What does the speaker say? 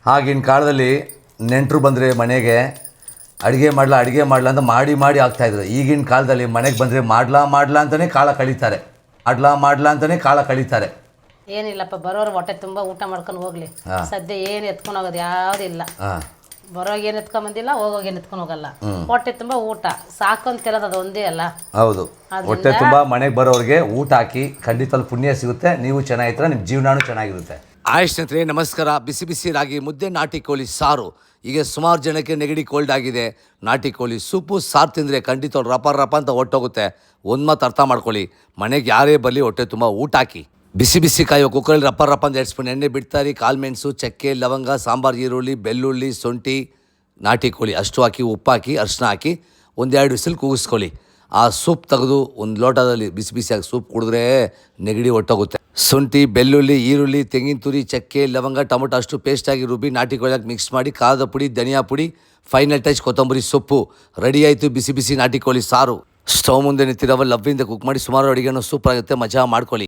ಆಗಿನ ಕಾಲದಲ್ಲಿ ನೆಂಟರು ಬಂದರೆ ಮನೆಗೆ ಅಡುಗೆ ಮಾಡಲ ಅಂತ ಮಾಡಿ ಆಗ್ತಾಯಿದ್ರು. ಈಗಿನ ಕಾಲದಲ್ಲಿ ಮನೆಗೆ ಬಂದರೆ ಮಾಡಲ ಅಂತಲೇ ಕಾಲ ಕಳೀತಾರೆ. ಏನಿಲ್ಲಪ್ಪ, ಬರೋರು ಹೊಟ್ಟೆ ತುಂಬ ಊಟ ಮಾಡ್ಕೊಂಡು ಹೋಗ್ಲಿ. ಸದ್ಯ ಏನು ಎತ್ಕೊಂಡು ಹೋಗೋದು ಯಾವುದಿಲ್ಲ. ಬರೋವಾಗ ಏನು ಎತ್ಕೊಂಡ್ ಬಂದಿಲ್ಲ, ಹೋಗೋವಾಗ ಏನು ಎತ್ಕೊಂಡು ಹೋಗಲ್ಲ. ಹೊಟ್ಟೆ ತುಂಬ ಊಟ ಸಾಕು ಅಂತ ಹೇಳೋದು ಅದು ಒಂದೇ ಅಲ್ಲ. ಹೌದು, ಹೊಟ್ಟೆ ತುಂಬ ಮನೆಗೆ ಬರೋರಿಗೆ ಊಟ ಹಾಕಿ ಖಂಡಿತ ಪುಣ್ಯ ಸಿಗುತ್ತೆ. ನೀವು ಚೆನ್ನಾಗಿರ್ತೀರ, ನಿಮ್ಮ ಜೀವನನೂ ಚೆನ್ನಾಗಿರುತ್ತೆ. ಸ್ನೇಹಿತರೆ ನಮಸ್ಕಾರ. ಬಿಸಿ ರಾಗಿ ಮುದ್ದೆ, ನಾಟಿ ಕೋಳಿ ಸಾರು. ಈಗ ಸುಮಾರು ಜನಕ್ಕೆ ನೆಗಡಿ ಕೋಲ್ಡ್ ಆಗಿದೆ. ನಾಟಿ ಕೋಳಿ ಸೂಪು ಸಾರು ತಿಂದರೆ ಖಂಡಿತ ರಪ ಅಂತ ಹೊಟ್ಟೋಗುತ್ತೆ. ಒಂದು ಮಾತು ಅರ್ಥ ಮಾಡ್ಕೊಳ್ಳಿ, ಮನೆಗೆ ಯಾರೇ ಬರಲಿ ಹೊಟ್ಟೆ ತುಂಬ ಊಟ ಹಾಕಿ. ಬಿಸಿ ಕಾಯೋ ಕುಕ್ಕರಲ್ಲಿ ರಪ್ಪ ಅಂತ 2 ಸ್ಪೂನ್ ಎಣ್ಣೆ ಬಿಡ್ತಾರೆ. ಕಾಳು ಮೆಣಸು, ಚಕ್ಕೆ, ಲವಂಗ, ಸಾಂಬಾರು ಈರುಳ್ಳಿ, ಬೆಳ್ಳುಳ್ಳಿ, ಶುಂಠಿ, ನಾಟಿ ಕೋಳಿ ಅಷ್ಟು ಹಾಕಿ, ಉಪ್ಪು ಹಾಕಿ, ಅರಿಶಿನ ಹಾಕಿ 1-2 ವಿಸಿಲ್ ಕೂಗಿಸ್ಕೊಳ್ಳಿ. ಆ ಸೂಪ್ ತೆಗೆದು ಒಂದು ಲೋಟದಲ್ಲಿ ಬಿಸಿಯಾಗಿ ಸೂಪ್ ಕುಡಿದ್ರೆ ನೆಗಡಿ ಹೊಟ್ಟೋಗುತ್ತೆ. ಶುಂಠಿ, ಬೆಳ್ಳುಳ್ಳಿ, ಈರುಳ್ಳಿ, ತೆಂಗಿನ ತುರಿ, ಚಕ್ಕೆ, ಲವಂಗ, ಟೊಮೊಟೊ ಅಷ್ಟು ಪೇಸ್ಟಾಗಿ ರುಬ್ಬಿ ನಾಟಿ ಕೋಳಿಯಾಗಿ ಮಿಕ್ಸ್ ಮಾಡಿ ಖಾರದ ಪುಡಿ, ಧನಿಯಾ ಪುಡಿ, ಫೈನಲ್ ಟಚ್ ಕೊತ್ತಂಬರಿ ಸೊಪ್ಪು ರೆಡಿ ಆಯಿತು. ಬಿಸಿ ನಾಟಿ ಕೋಳಿ ಸಾರು ಸ್ಟವ್ ಮುಂದೆ ನಿಂತಿರೋ ಲವ್ವಿಂದ ಕುಕ್ ಮಾಡಿ ಸುಮಾರು ಅಡುಗೆನೂ ಸೂಪರ್ ಆಗುತ್ತೆ. ಮಜಾ ಮಾಡ್ಕೊಳ್ಳಿ.